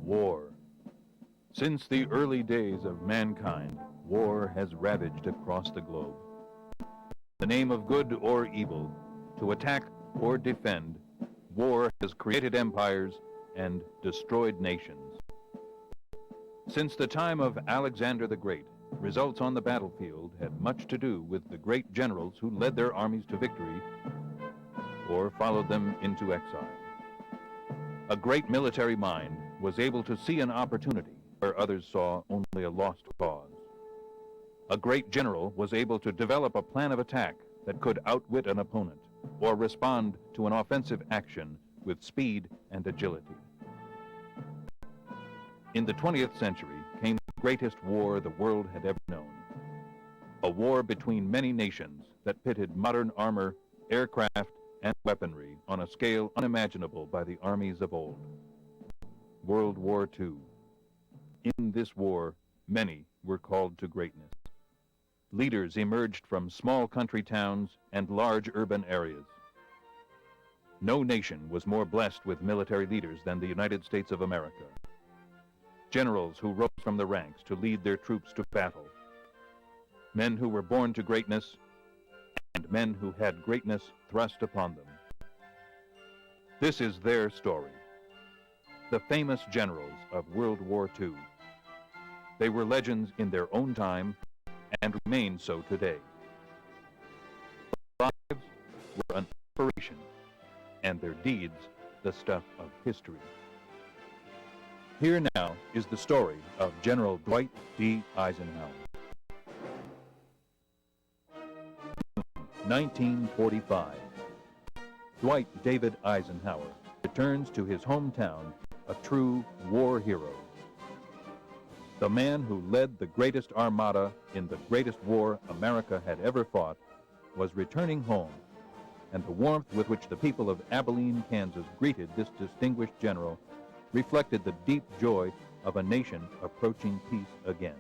War. Since the early days of mankind, war has ravaged across the globe. In the name of good or evil, to attack or defend, war has created empires and destroyed nations. Since the time of Alexander the Great, results on the battlefield had much to do with the great generals who led their armies to victory or followed them into exile. A great military mind was able to see an opportunity where others saw only a lost cause. A great general was able to develop a plan of attack that could outwit an opponent or respond to an offensive action with speed and agility. In the 20th century came the greatest war the world had ever known. A war between many nations that pitted modern armor, aircraft, and weaponry on a scale unimaginable by the armies of old. World War II. In this war, many were called to greatness. Leaders emerged from small country towns and large urban areas. No nation was more blessed with military leaders than the United States of America. Generals who rose from the ranks to lead their troops to battle. Men who were born to greatness, and men who had greatness thrust upon them. This is their story. The famous generals of World War II. They were legends in their own time and remain so today. Their lives were an inspiration, and their deeds the stuff of history. Here now is the story of General Dwight D. Eisenhower. 1945. Dwight David Eisenhower returns to his hometown a true war hero. The man who led the greatest armada in the greatest war America had ever fought was returning home, and the warmth with which the people of Abilene, Kansas greeted this distinguished general reflected the deep joy of a nation approaching peace again.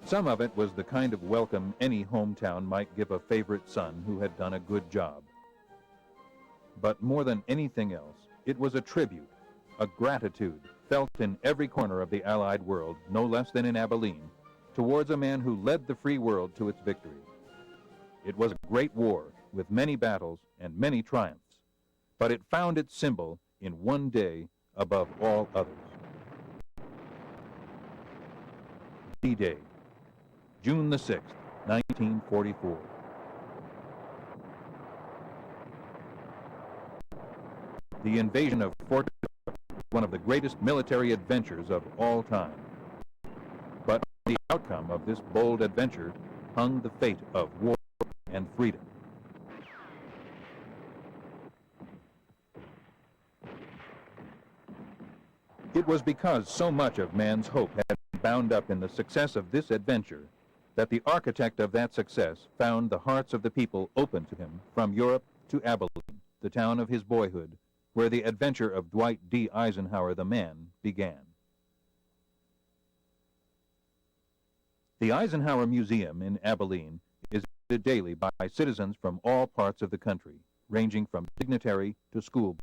Some of it was the kind of welcome any hometown might give a favorite son who had done a good job. But more than anything else, it was a tribute, a gratitude felt in every corner of the Allied world, no less than in Abilene, towards a man who led the free world to its victory. It was a great war with many battles and many triumphs, but it found its symbol in one day above all others. D-Day, June the 6th, 1944. The invasion of Fort was one of the greatest military adventures of all time. But on the outcome of this bold adventure hung the fate of war and freedom. It was because so much of man's hope had been bound up in the success of this adventure that the architect of that success found the hearts of the people open to him from Europe to Abilene, the town of his boyhood, where the adventure of Dwight D. Eisenhower the man began. The Eisenhower Museum in Abilene is visited daily by citizens from all parts of the country, ranging from dignitary to school.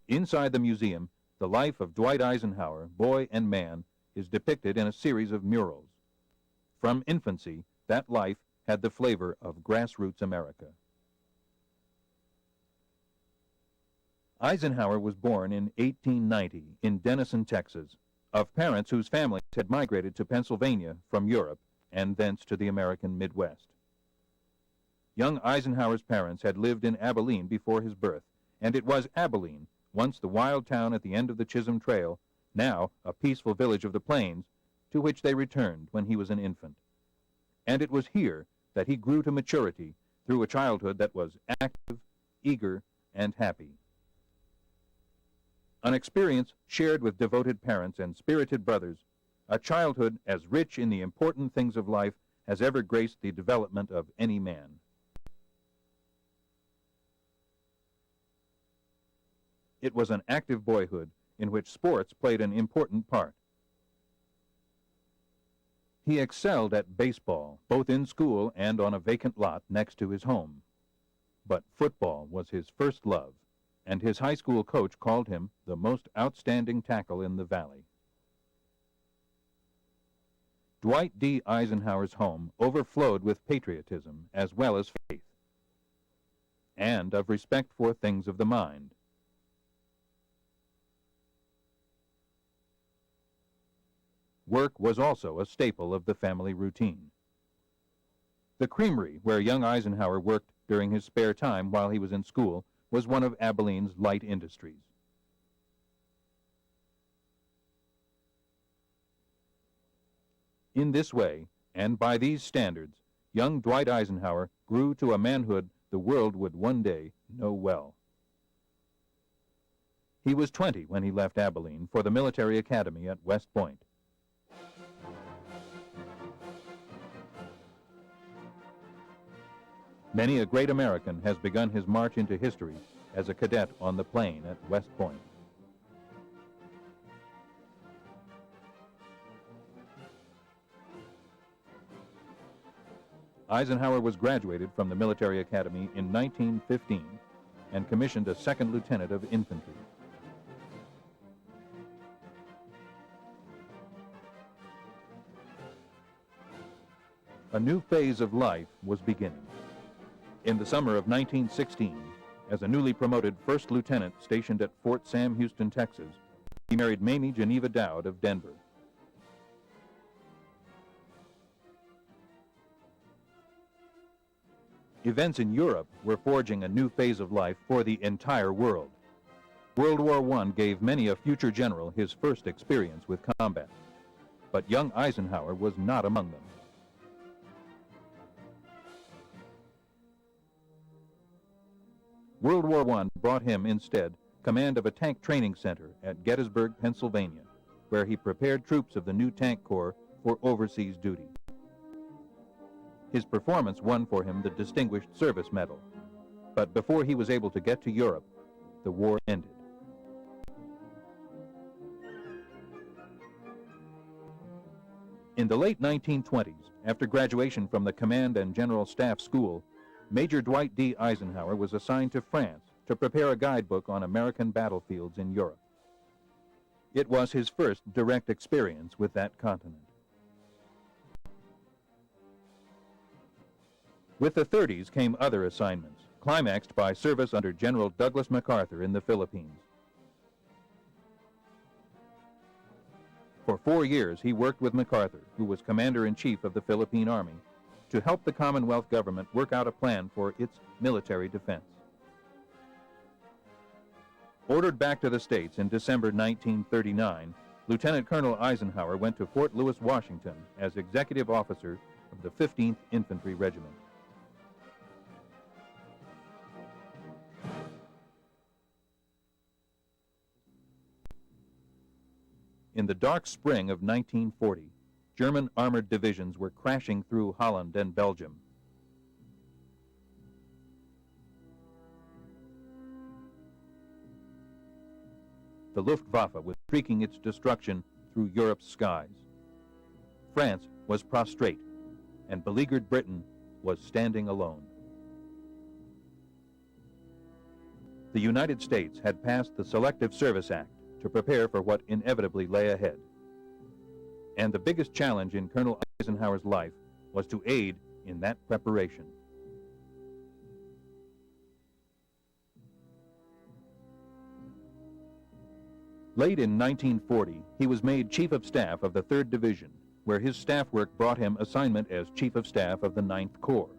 Inside the museum, the life of Dwight Eisenhower, boy and man, is depicted in a series of murals. From infancy, that life had the flavor of grassroots America. Eisenhower was born in 1890 in Denison, Texas, of parents whose families had migrated to Pennsylvania from Europe and thence to the American Midwest. Young Eisenhower's parents had lived in Abilene before his birth, and it was Abilene, once the wild town at the end of the Chisholm Trail, now a peaceful village of the plains, to which they returned when he was an infant. And it was here that he grew to maturity through a childhood that was active, eager, and happy. An experience shared with devoted parents and spirited brothers, a childhood as rich in the important things of life as ever graced the development of any man. It was an active boyhood in which sports played an important part. He excelled at baseball, both in school and on a vacant lot next to his home. But football was his first love, and his high school coach called him the most outstanding tackle in the Valley. Dwight D. Eisenhower's home overflowed with patriotism as well as faith, and of respect for things of the mind. Work was also a staple of the family routine. The creamery where young Eisenhower worked during his spare time while he was in school was one of Abilene's light industries. In this way, and by these standards, young Dwight Eisenhower grew to a manhood the world would one day know well. He was 20 when he left Abilene for the military academy at West Point. Many a great American has begun his march into history as a cadet on the plain at West Point. Eisenhower was graduated from the military academy in 1915 and commissioned a second lieutenant of infantry. A new phase of life was beginning. In the summer of 1916, as a newly promoted first lieutenant stationed at Fort Sam Houston, Texas, he married Mamie Geneva Dowd of Denver. Events in Europe were forging a new phase of life for the entire world. World War I gave many a future general his first experience with combat, but young Eisenhower was not among them. World War I brought him instead command of a tank training center at Gettysburg, Pennsylvania, where he prepared troops of the new tank corps for overseas duty. His performance won for him the Distinguished Service Medal, but before he was able to get to Europe, the war ended. In the late 1920s, after graduation from the Command and General Staff School, Major Dwight D. Eisenhower was assigned to France to prepare a guidebook on American battlefields in Europe. It was his first direct experience with that continent. With the 30s came other assignments, climaxed by service under General Douglas MacArthur in the Philippines. For 4 years, he worked with MacArthur, who was Commander-in-Chief of the Philippine Army, to help the Commonwealth government work out a plan for its military defense. Ordered back to the States in December 1939, Lieutenant Colonel Eisenhower went to Fort Lewis, Washington as executive officer of the 15th Infantry Regiment. In the dark spring of 1940, German armored divisions were crashing through Holland and Belgium. The Luftwaffe was streaking its destruction through Europe's skies. France was prostrate, and beleaguered Britain was standing alone. The United States had passed the Selective Service Act to prepare for what inevitably lay ahead. And the biggest challenge in Colonel Eisenhower's life was to aid in that preparation. Late in 1940, he was made Chief of Staff of the 3rd Division, where his staff work brought him assignment as Chief of Staff of the 9th Corps.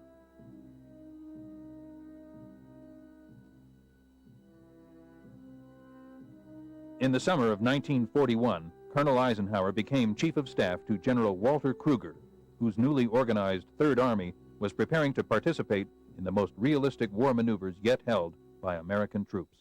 In the summer of 1941, Colonel Eisenhower became Chief of Staff to General Walter Kruger, whose newly organized Third Army was preparing to participate in the most realistic war maneuvers yet held by American troops.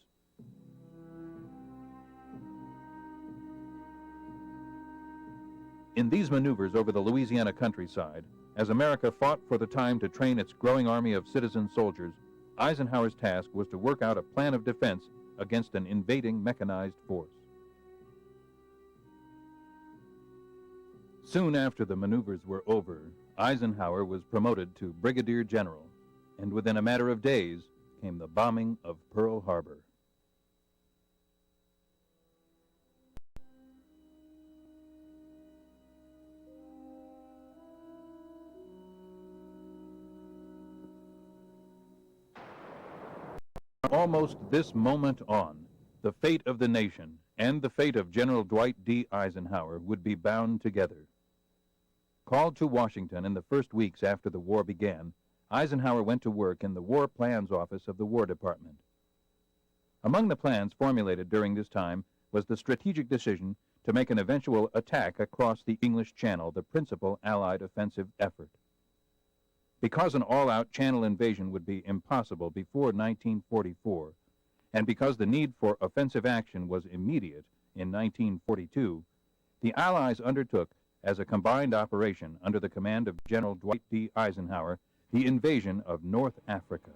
In these maneuvers over the Louisiana countryside, as America fought for the time to train its growing army of citizen soldiers, Eisenhower's task was to work out a plan of defense against an invading mechanized force. Soon after the maneuvers were over, Eisenhower was promoted to Brigadier General, and within a matter of days came the bombing of Pearl Harbor. Almost this moment on, the fate of the nation and the fate of General Dwight D. Eisenhower would be bound together. Called to Washington in the first weeks after the war began, Eisenhower went to work in the War Plans Office of the War Department. Among the plans formulated during this time was the strategic decision to make an eventual attack across the English Channel, the principal Allied offensive effort. Because an all-out Channel invasion would be impossible before 1944, and because the need for offensive action was immediate in 1942, the Allies undertook, as a combined operation under the command of General Dwight D. Eisenhower, the invasion of North Africa.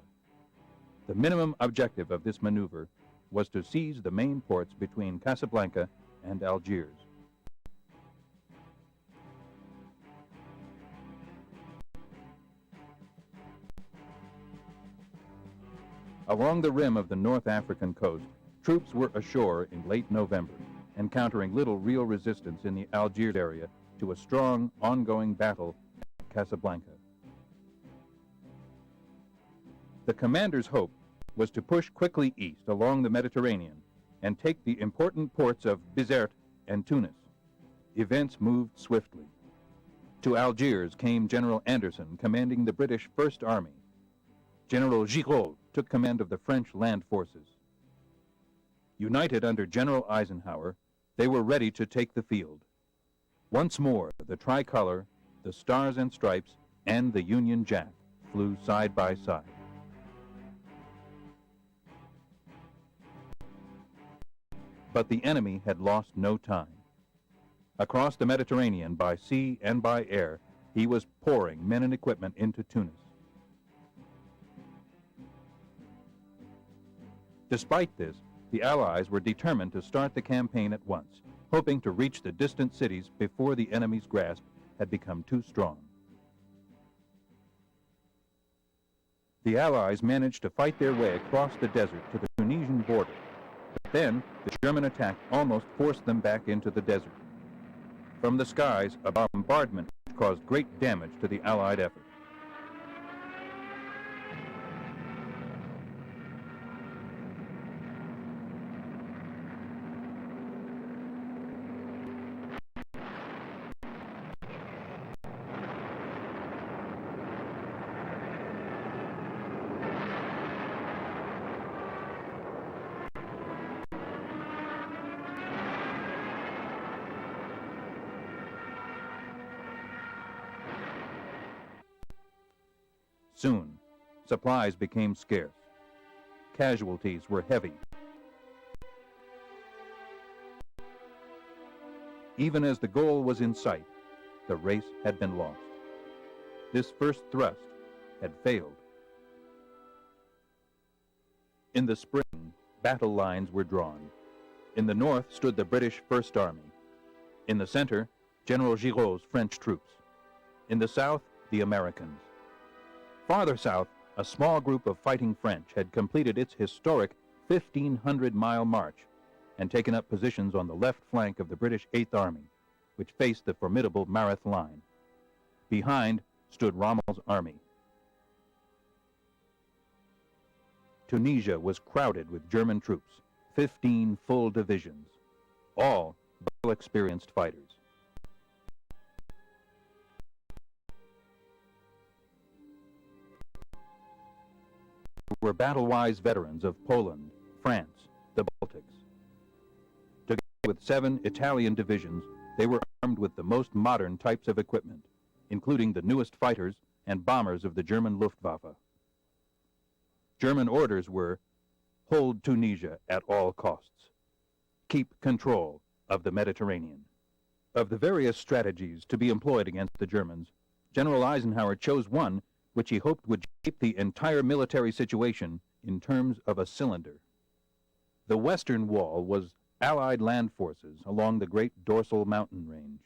The minimum objective of this maneuver was to seize the main ports between Casablanca and Algiers. Along the rim of the North African coast, troops were ashore in late November, encountering little real resistance in the Algiers area to a strong, ongoing battle at Casablanca. The commander's hope was to push quickly east along the Mediterranean and take the important ports of Bizerte and Tunis. Events moved swiftly. To Algiers came General Anderson, commanding the British First Army. General Giraud took command of the French land forces. United under General Eisenhower, they were ready to take the field. Once more, the tricolor, the stars and stripes, and the Union Jack flew side by side. But the enemy had lost no time. Across the Mediterranean by sea and by air, he was pouring men and equipment into Tunis. Despite this, the Allies were determined to start the campaign at once, hoping to reach the distant cities before the enemy's grasp had become too strong. The Allies managed to fight their way across the desert to the Tunisian border. But then, the German attack almost forced them back into the desert. From the skies, a bombardment caused great damage to the Allied effort. Soon, supplies became scarce. Casualties were heavy. Even as the goal was in sight, the race had been lost. This first thrust had failed. In the spring, battle lines were drawn. In the north stood the British First Army. In the center, General Giraud's French troops. In the south, the Americans. Farther south, a small group of fighting French had completed its historic 1,500-mile march and taken up positions on the left flank of the British Eighth Army, which faced the formidable Mareth line. Behind stood Rommel's army. Tunisia was crowded with German troops, 15 full divisions, all well-experienced fighters. Were battle-wise veterans of Poland, France, the Baltics. Together with 7 Italian divisions, they were armed with the most modern types of equipment, including the newest fighters and bombers of the German Luftwaffe. German orders were, hold Tunisia at all costs. Keep control of the Mediterranean. Of the various strategies to be employed against the Germans, General Eisenhower chose one which he hoped would shape the entire military situation in terms of a cylinder. The western wall was Allied land forces along the great dorsal mountain range.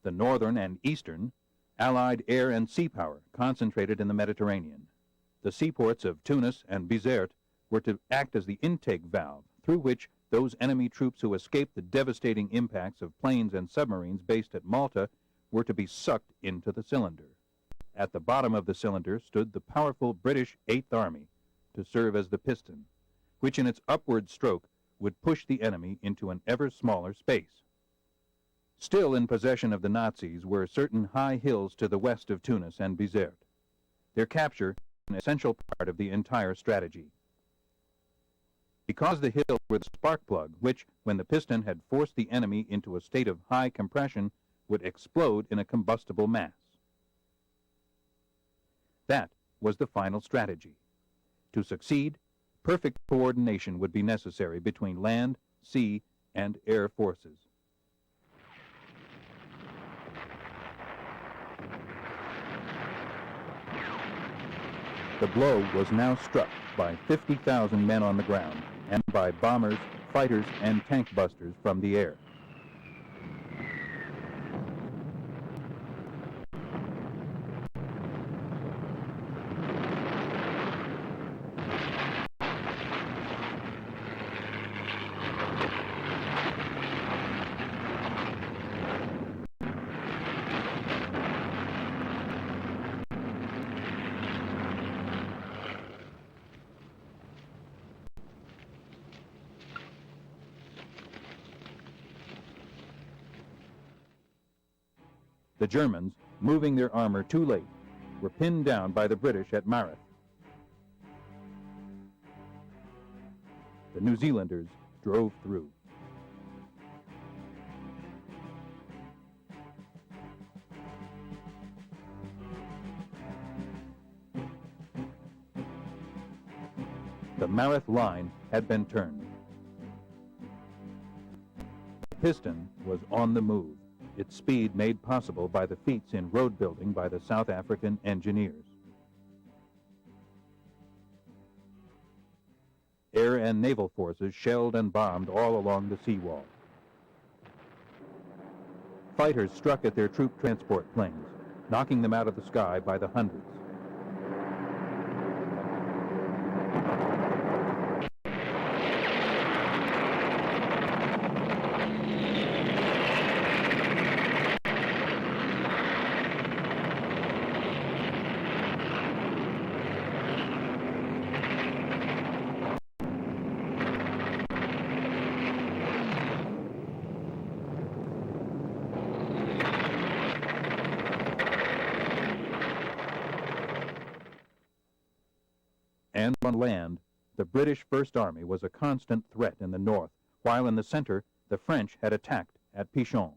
The northern and eastern, Allied air and sea power concentrated in the Mediterranean. The seaports of Tunis and Bizerte were to act as the intake valve through which those enemy troops who escaped the devastating impacts of planes and submarines based at Malta were to be sucked into the cylinder. At the bottom of the cylinder stood the powerful British Eighth Army, to serve as the piston, which in its upward stroke would push the enemy into an ever smaller space. Still in possession of the Nazis were certain high hills to the west of Tunis and Bizerte. Their capture was an essential part of the entire strategy. Because the hills were the spark plug, which, when the piston had forced the enemy into a state of high compression, would explode in a combustible mass. That was the final strategy. To succeed, perfect coordination would be necessary between land, sea, and air forces. The blow was now struck by 50,000 men on the ground and by bombers, fighters, and tank busters from the air. The Germans, moving their armor too late, were pinned down by the British at Mareth. The New Zealanders drove through. The Mareth line had been turned. The piston was on the move, its speed made possible by the feats in road building by the South African engineers. Air and naval forces shelled and bombed all along the seawall. Fighters struck at their troop transport planes, knocking them out of the sky by the hundreds. And on land, the British First Army was a constant threat in the north, while in the center, the French had attacked at Pichon.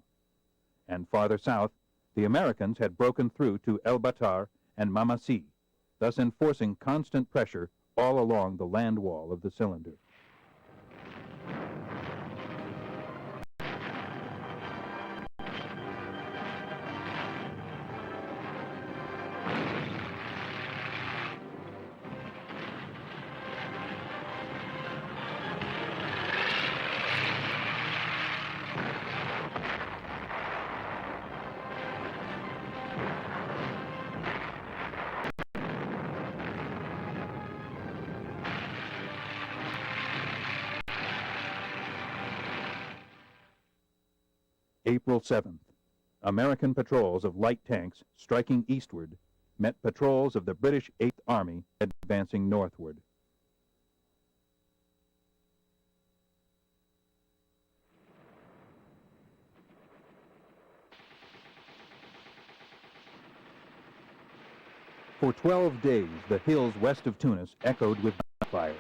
And farther south, the Americans had broken through to El Batar and Mamassi, thus enforcing constant pressure all along the land wall of the cylinder. April 7th, American patrols of light tanks striking eastward met patrols of the British 8th Army advancing northward. For 12 days, the hills west of Tunis echoed with fire.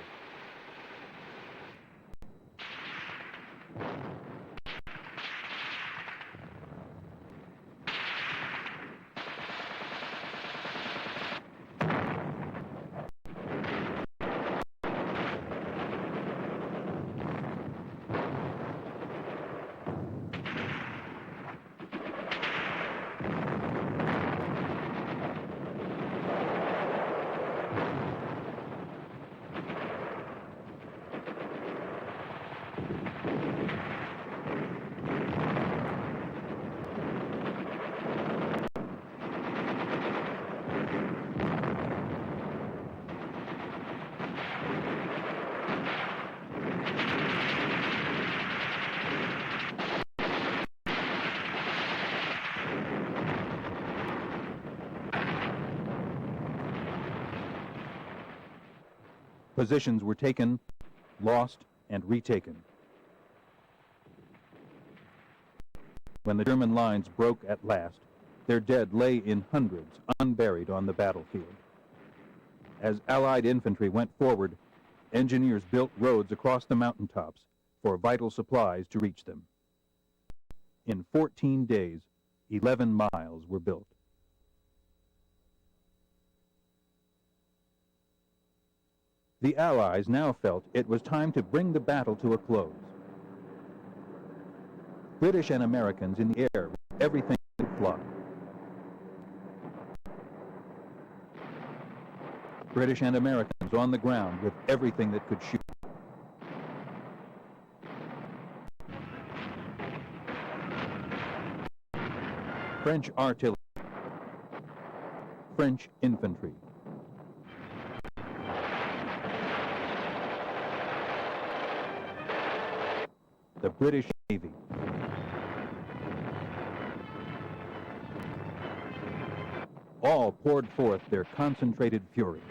Positions were taken, lost, and retaken. When the German lines broke at last, their dead lay in hundreds, unburied on the battlefield. As Allied infantry went forward, engineers built roads across the mountaintops for vital supplies to reach them. In 14 days, 11 miles were built. The Allies now felt it was time to bring the battle to a close. British and Americans in the air with everything that could fly. British and Americans on the ground with everything that could shoot. French artillery. French infantry. The British Navy. All poured forth their concentrated fury.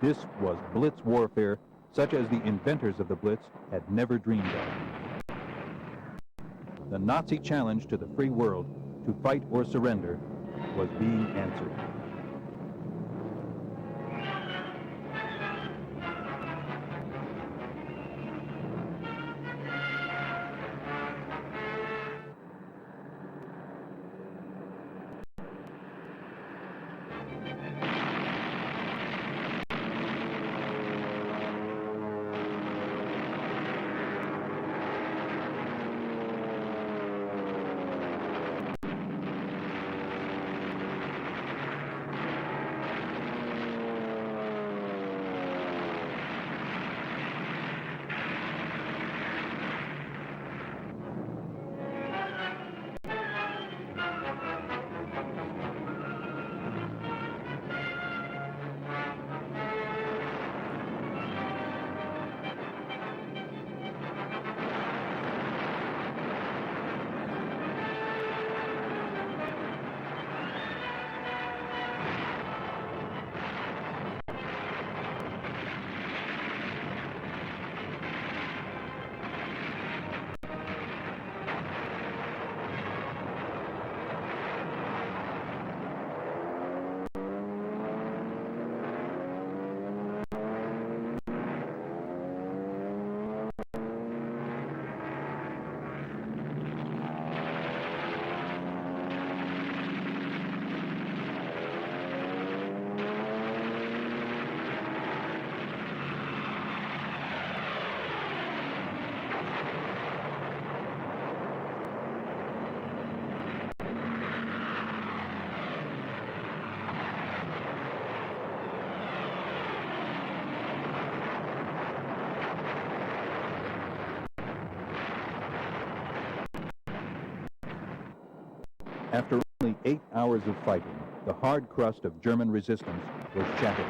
This was Blitz warfare, such as the inventors of the Blitz had never dreamed of. The Nazi challenge to the free world to fight or surrender was being answered. After only 8 hours of fighting, the hard crust of German resistance was shattered.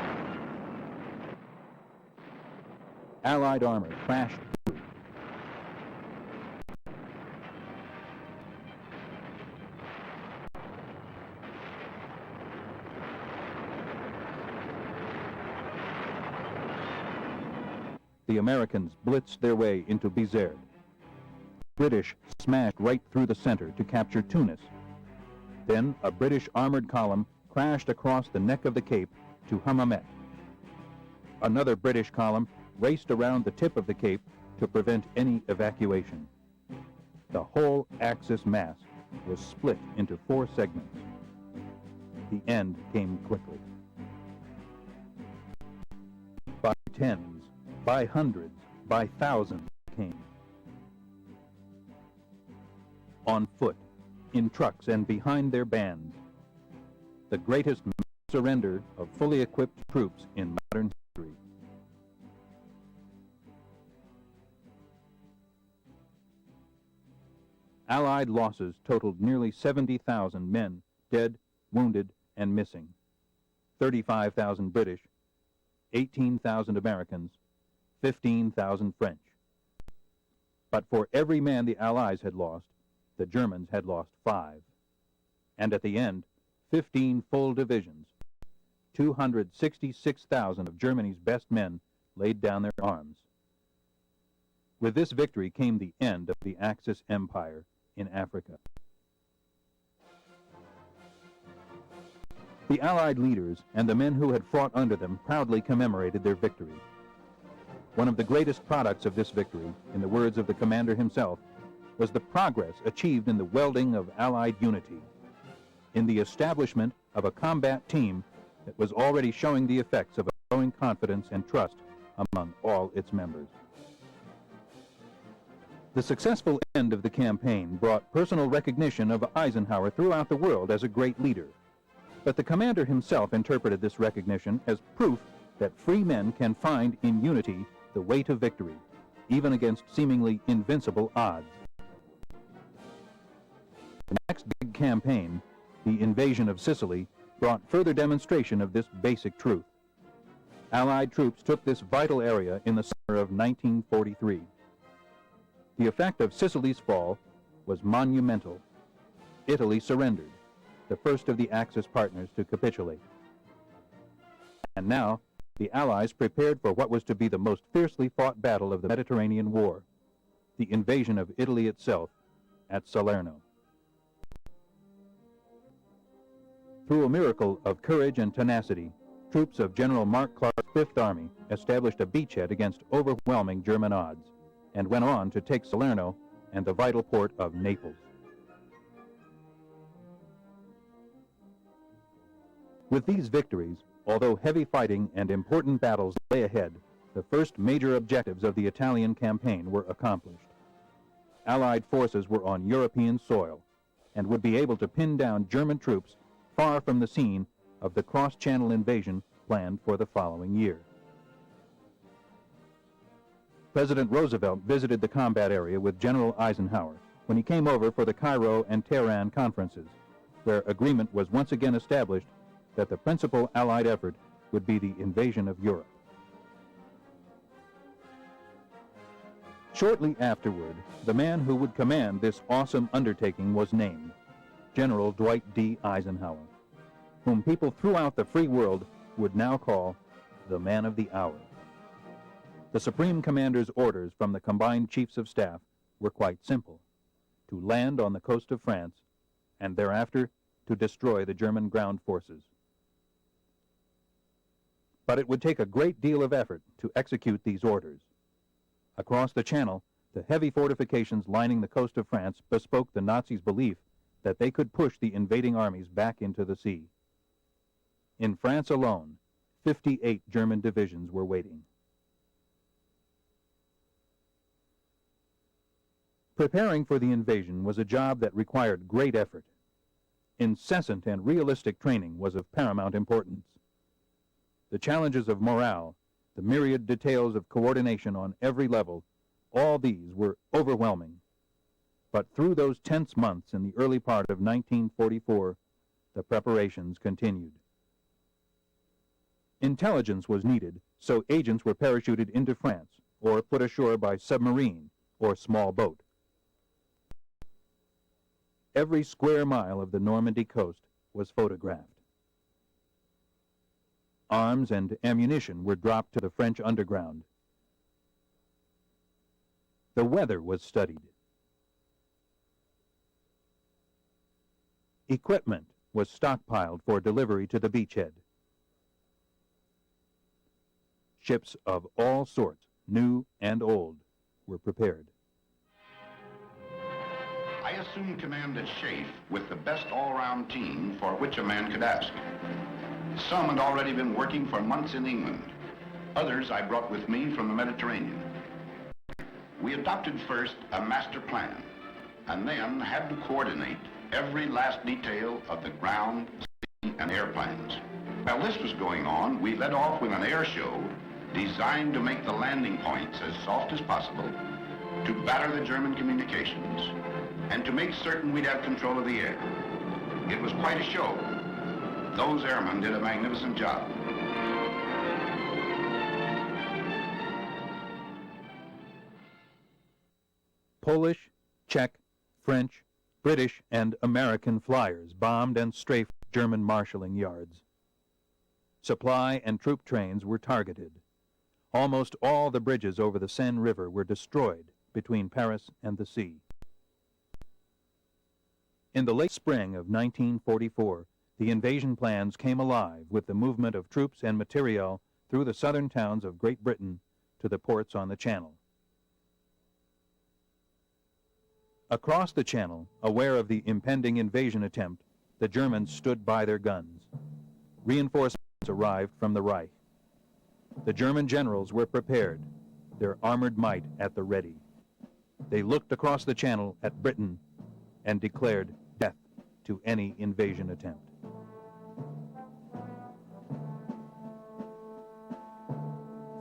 Allied armor crashed through. The Americans blitzed their way into Bizerte. British smashed right through the center to capture Tunis. Then a British armored column crashed across the neck of the cape to Hammamet. Another British column raced around the tip of the cape to prevent any evacuation. The whole Axis mass was split into 4 segments. The end came quickly. By tens, by hundreds, by thousands came. On foot, in trucks and behind their bands, the greatest surrender of fully equipped troops in modern history. Allied losses totaled nearly 70,000 men, dead, wounded, and missing. 35,000 British, 18,000 Americans, 15,000 French. But for every man the Allies had lost, the Germans had lost 5. And at the end, 15 full divisions, 266,000 of Germany's best men laid down their arms. With this victory came the end of the Axis Empire in Africa. The Allied leaders and the men who had fought under them proudly commemorated their victory. One of the greatest products of this victory, in the words of the commander himself, was the progress achieved in the welding of Allied unity, in the establishment of a combat team that was already showing the effects of a growing confidence and trust among all its members. The successful end of the campaign brought personal recognition of Eisenhower throughout the world as a great leader. But the commander himself interpreted this recognition as proof that free men can find in unity the way to victory, even against seemingly invincible odds. The next big campaign, the invasion of Sicily, brought further demonstration of this basic truth. Allied troops took this vital area in the summer of 1943. The effect of Sicily's fall was monumental. Italy surrendered, the first of the Axis partners to capitulate. And now, the Allies prepared for what was to be the most fiercely fought battle of the Mediterranean War, the invasion of Italy itself at Salerno. Through a miracle of courage and tenacity, troops of General Mark Clark's Fifth Army established a beachhead against overwhelming German odds, and went on to take Salerno and the vital port of Naples. With these victories, although heavy fighting and important battles lay ahead, the first major objectives of the Italian campaign were accomplished. Allied forces were on European soil and would be able to pin down German troops far from the scene of the cross-channel invasion planned for the following year. President Roosevelt visited the combat area with General Eisenhower when he came over for the Cairo and Tehran conferences, where agreement was once again established that the principal Allied effort would be the invasion of Europe. Shortly afterward, the man who would command this awesome undertaking was named General Dwight D. Eisenhower, whom people throughout the free world would now call the man of the hour. The Supreme Commander's orders from the combined Chiefs of Staff were quite simple: to land on the coast of France, and thereafter to destroy the German ground forces. But it would take a great deal of effort to execute these orders. Across the Channel, the heavy fortifications lining the coast of France bespoke the Nazis' belief that they could push the invading armies back into the sea. In France alone, 58 German divisions were waiting. Preparing for the invasion was a job that required great effort. Incessant and realistic training was of paramount importance. The challenges of morale, the myriad details of coordination on every level, all these were overwhelming. But through those tense months in the early part of 1944, the preparations continued. Intelligence was needed, so agents were parachuted into France or put ashore by submarine or small boat. Every square mile of the Normandy coast was photographed. Arms and ammunition were dropped to the French underground. The weather was studied. Equipment was stockpiled for delivery to the beachhead. Ships of all sorts, new and old, were prepared. I assumed command at Schaeff with the best all-round team for which a man could ask. Some had already been working for months in England. Others I brought with me from the Mediterranean. We adopted first a master plan, and then had to coordinate every last detail of the ground, sea, and air plans. While this was going on, we led off with an air show designed to make the landing points as soft as possible, to batter the German communications, and to make certain we'd have control of the air. It was quite a show. Those airmen did a magnificent job. Polish, Czech, French, British, and American flyers bombed and strafed German marshalling yards. Supply and troop trains were targeted. Almost all the bridges over the Seine River were destroyed between Paris and the sea. In the late spring of 1944, the invasion plans came alive with the movement of troops and materiel through the southern towns of Great Britain to the ports on the Channel. Across the Channel, aware of the impending invasion attempt, the Germans stood by their guns. Reinforcements arrived from the Reich. The German generals were prepared, their armored might at the ready. They looked across the Channel at Britain and declared death to any invasion attempt.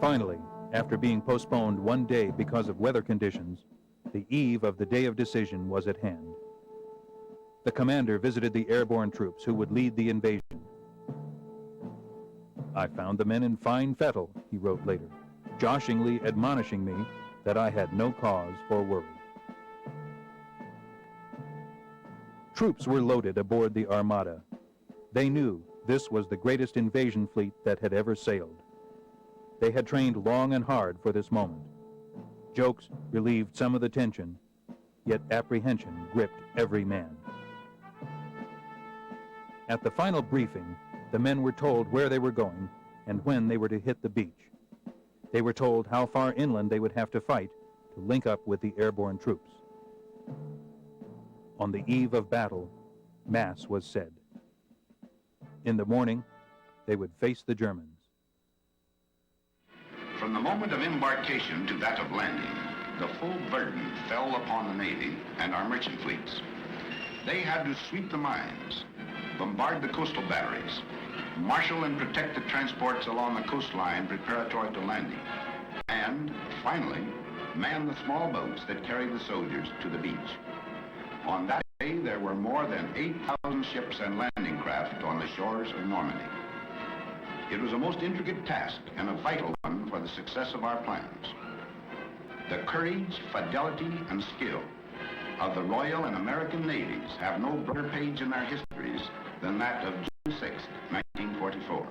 Finally, after being postponed one day because of weather conditions, the eve of the day of decision was at hand. The commander visited the airborne troops who would lead the invasion. "I found the men in fine fettle," he wrote later, joshingly admonishing me that I had no cause for worry. Troops were loaded aboard the Armada. They knew this was the greatest invasion fleet that had ever sailed. They had trained long and hard for this moment. Jokes relieved some of the tension, yet apprehension gripped every man. At the final briefing, the men were told where they were going and when they were to hit the beach. They were told how far inland they would have to fight to link up with the airborne troops. On the eve of battle, Mass was said. In the morning, they would face the Germans. From the moment of embarkation to that of landing, the full burden fell upon the Navy and our merchant fleets. They had to sweep the mines, bombard the coastal batteries, marshal and protect the transports along the coastline preparatory to landing, and, finally, man the small boats that carried the soldiers to the beach. On that day, there were more than 8,000 ships and landing craft on the shores of Normandy. It was a most intricate task and a vital one for the success of our plans. The courage, fidelity, and skill of the Royal and American Navies have no brighter page in their histories than that of June 6, 1944.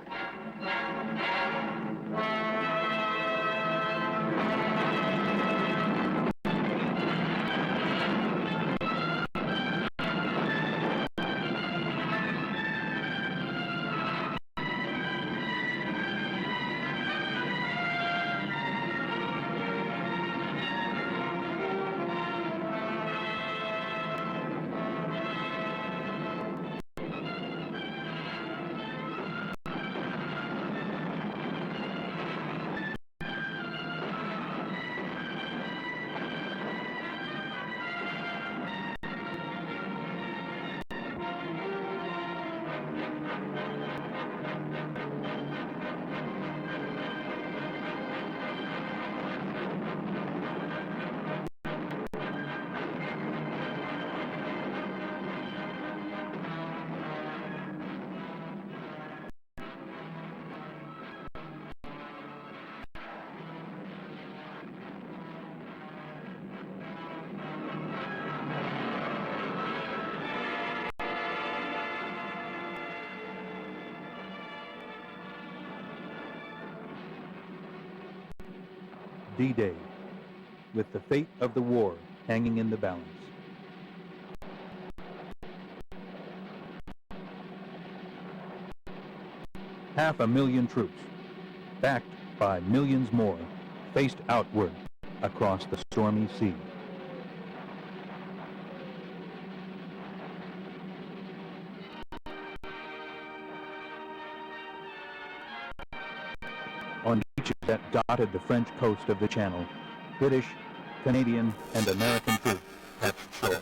D-Day, with the fate of the war hanging in the balance. Half a million troops, backed by millions more, faced outward across the stormy sea. On beaches that dotted the French coast of the Channel, British, Canadian, and American troops touched shore.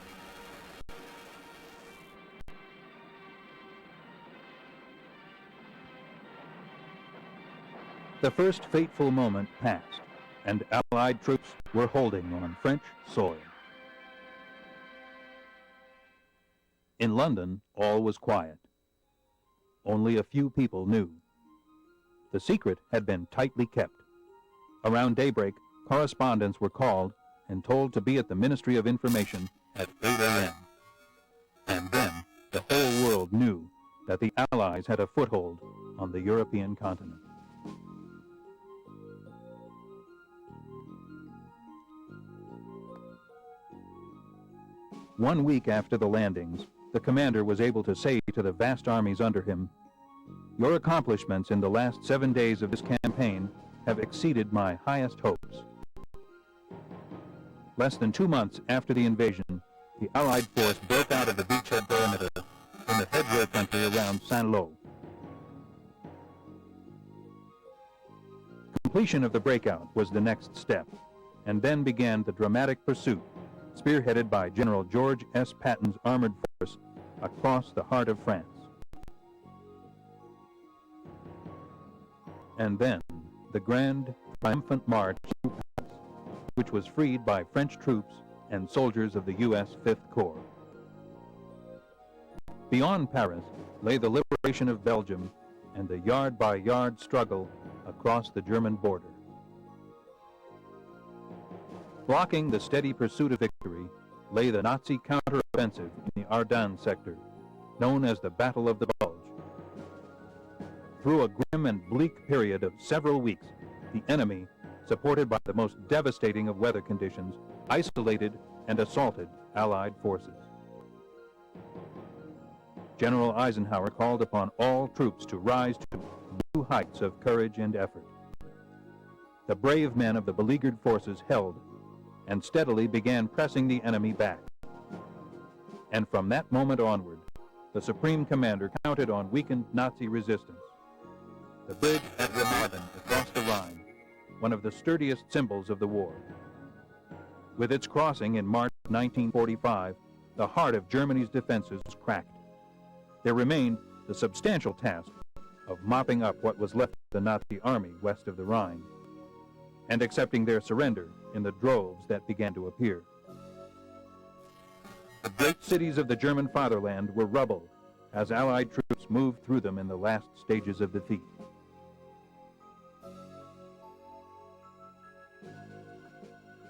The first fateful moment passed, and Allied troops were holding on French soil. In London, all was quiet. Only a few people knew. The secret had been tightly kept. Around daybreak, correspondents were called and told to be at the Ministry of Information at 8 a.m. And then the whole world knew that the Allies had a foothold on the European continent. One week after the landings, the commander was able to say to the vast armies under him, "Your accomplishments in the last 7 days of this campaign have exceeded my highest hopes." Less than 2 months after the invasion, the Allied force broke out of the beachhead perimeter in the headway country around Saint-Lô. Completion of the breakout was the next step, and then began the dramatic pursuit, spearheaded by General George S. Patton's armored force across the heart of France. And then the grand, triumphant march through Paris, which was freed by French troops and soldiers of the U.S. Fifth Corps. Beyond Paris lay the liberation of Belgium and the yard-by-yard struggle across the German border. Blocking the steady pursuit of victory lay the Nazi counteroffensive in the Ardennes sector, known as the Battle of the Bulge. Through a grim and bleak period of several weeks, the enemy, supported by the most devastating of weather conditions, isolated and assaulted Allied forces. General Eisenhower called upon all troops to rise to new heights of courage and effort. The brave men of the beleaguered forces held and steadily began pressing the enemy back. And from that moment onward, the Supreme Commander counted on weakened Nazi resistance. The bridge at Remagen across the Rhine, one of the sturdiest symbols of the war. With its crossing in March 1945, the heart of Germany's defenses was cracked. There remained the substantial task of mopping up what was left of the Nazi army west of the Rhine, and accepting their surrender in the droves that began to appear. The great cities of the German fatherland were rubble as Allied troops moved through them in the last stages of defeat.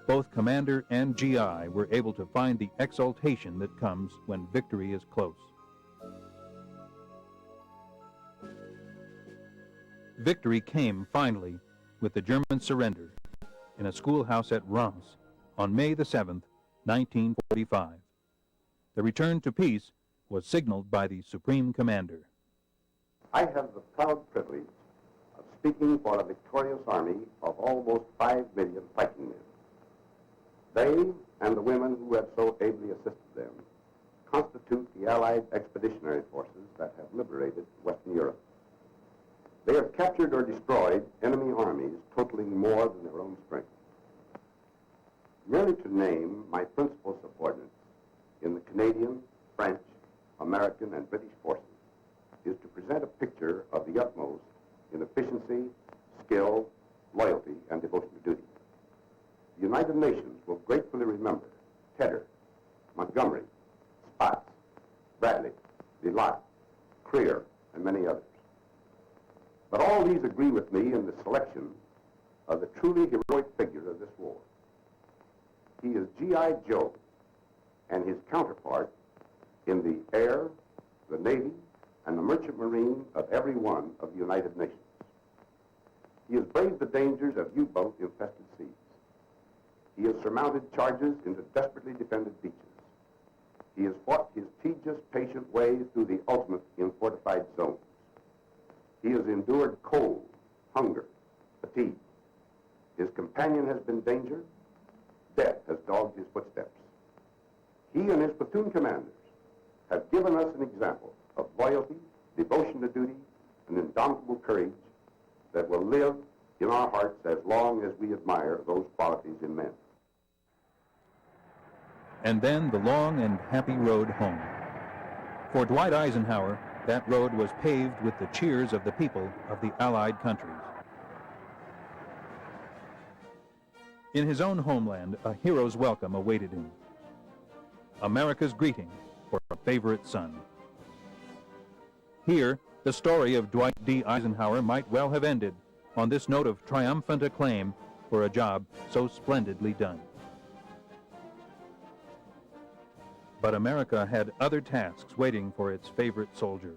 Both commander and GI were able to find the exultation that comes when victory is close. Victory came finally with the German surrender in a schoolhouse at Reims on May the 7th, 1945. The return to peace was signaled by the Supreme Commander. I have the proud privilege of speaking for a victorious army of almost 5 million fighting men. They and the women who have so ably assisted them constitute the Allied expeditionary forces that have liberated Western Europe. They have captured or destroyed enemy armies totaling more than their own strength. Merely to name my principal subordinates in the Canadian, French, American, and British forces is to present a picture of the utmost in efficiency, skill, loyalty, and devotion to duty. The United Nations will gratefully remember Tedder, Montgomery, Spaatz, Bradley, Villac, Creer, and many others. But all these agree with me in the selection of the truly heroic figure of this war. He is G.I. Joe and his counterpart in the air, the Navy, and the merchant marine of every one of the United Nations. He has braved the dangers of U-boat infested seas. He has surmounted charges into desperately defended beaches. He has fought his tedious, patient way through the ultimate in fortified zones. He has endured cold, hunger, fatigue. His companion has been danger. Death has dogged his footsteps. He and his platoon commanders have given us an example of loyalty, devotion to duty, and indomitable courage that will live in our hearts as long as we admire those qualities in men. And then the long and happy road home. For Dwight Eisenhower, that road was paved with the cheers of the people of the Allied countries. In his own homeland, a hero's welcome awaited him. America's greeting for a favorite son. Here, the story of Dwight D. Eisenhower might well have ended on this note of triumphant acclaim for a job so splendidly done. But America had other tasks waiting for its favorite soldier.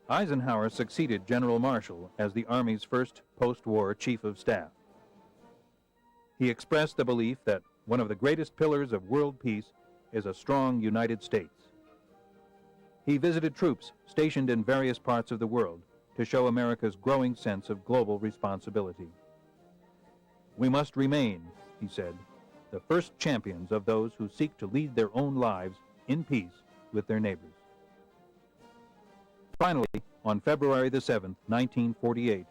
Eisenhower succeeded General Marshall as the Army's first post-war chief of staff. He expressed the belief that one of the greatest pillars of world peace is a strong United States. He visited troops stationed in various parts of the world to show America's growing sense of global responsibility. "We must remain," he said, "the first champions of those who seek to lead their own lives in peace with their neighbors." Finally, on February the 7th, 1948,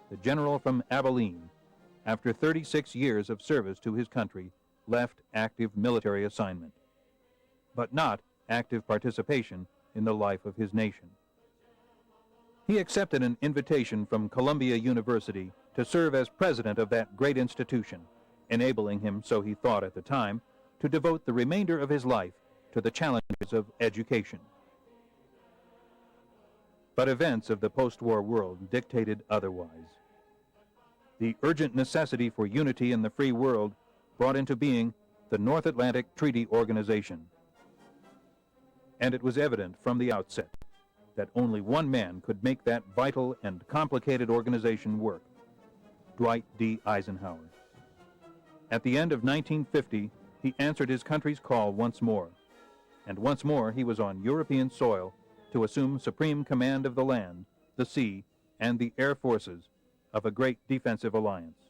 the general from Abilene, after 36 years of service to his country, left active military assignment, but not active participation in the life of his nation. He accepted an invitation from Columbia University to serve as president of that great institution, enabling him, so he thought at the time, to devote the remainder of his life to the challenges of education. But events of the post-war world dictated otherwise. The urgent necessity for unity in the free world brought into being the North Atlantic Treaty Organization. And it was evident from the outset that only one man could make that vital and complicated organization work: Dwight D. Eisenhower. At the end of 1950, he answered his country's call once more, and once more he was on European soil to assume supreme command of the land, the sea, and the air forces of a great defensive alliance.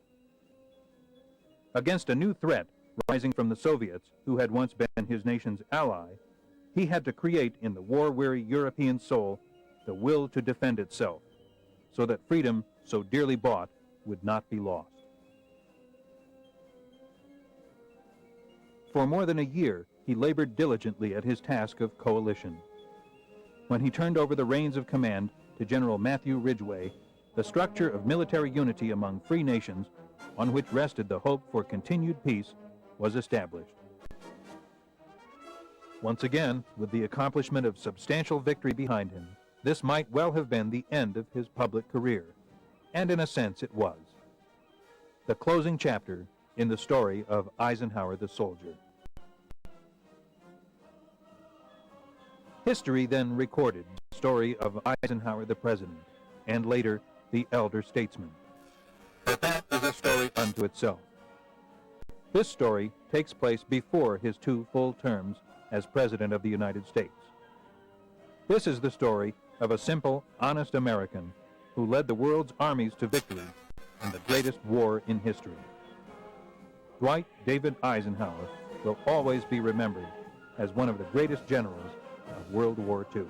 Against a new threat rising from the Soviets, who had once been his nation's ally, he had to create in the war-weary European soul the will to defend itself, so that freedom so dearly bought would not be lost. For more than a year, he labored diligently at his task of coalition. When he turned over the reins of command to General Matthew Ridgway, the structure of military unity among free nations, on which rested the hope for continued peace, was established. Once again, with the accomplishment of substantial victory behind him, this might well have been the end of his public career, and in a sense it was. The closing chapter in the story of Eisenhower the soldier. History then recorded the story of Eisenhower the president, and later the elder statesman. But that is a story unto itself. This story takes place before his 2 full terms as President of the United States. This is the story of a simple, honest American who led the world's armies to victory in the greatest war in history. Dwight David Eisenhower will always be remembered as one of the greatest generals of World War II.